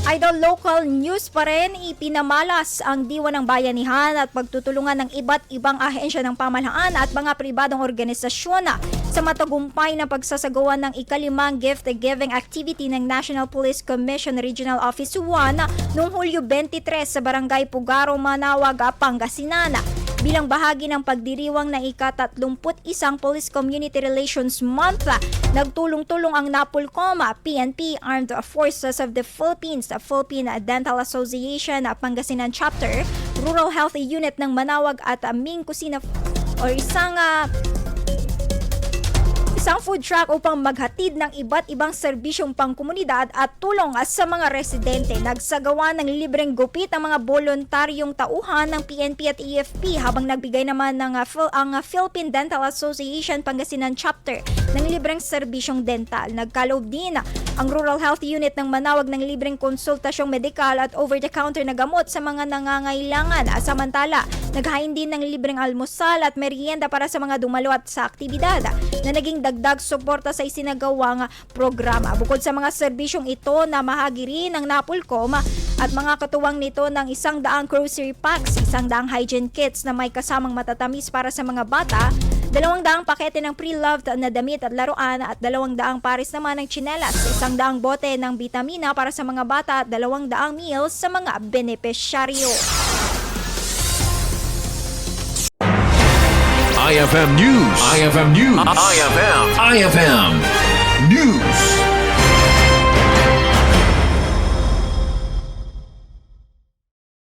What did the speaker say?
Idol, local news pa rin, ipinamalas ang diwa ng bayanihan at pagtutulungan ng iba't ibang ahensya ng pamahalaan at mga pribadong organisasyon sa matagumpay na pagsasagawa ng ikalimang gift-giving activity ng National Police Commission Regional Office 1 noong Hulyo 23 sa Barangay Pugaro, Manaoag, Pangasinan. Bilang bahagi ng pagdiriwang ng ika-31 Police Community Relations Month, nagtulong-tulong ang Napolcom, PNP, Armed Forces of the Philippines, Philippine Dental Association, Pangasinan Chapter, Rural Health Unit ng Manaoag at Ming Kusina o isang food truck upang maghatid ng iba't ibang serbisyong pangkomunidad at tulong sa mga residente. Nagsagawa ng libreng gupit ang mga voluntaryong tauhan ng PNP at EFP habang nagbigay naman ng ang Philippine Dental Association Pangasinan Chapter ng libreng serbisyong dental. Nagkaloob din ang Rural Health Unit ng Manaoag ng libreng konsultasyong medikal at over-the-counter na gamot sa mga nangangailangan. Samantala, naghain din ng libreng almusal at merienda para sa mga dumalo at sa aktibidad na naging dagdag suporta sa isinagawang programa. Bukod sa mga serbisyong ito na mahagi rin ng Napolcom at mga katuwang nito ng 100 grocery packs, 100 hygiene kits na may kasamang matatamis para sa mga bata, 200 pakete ng pre-loved na damit at laruan at 200 pares naman ng tsinelas, 100 bote ng bitamina para sa mga bata at 200 meals sa mga benepisyaryo. IFM News. IFM News. IFM News.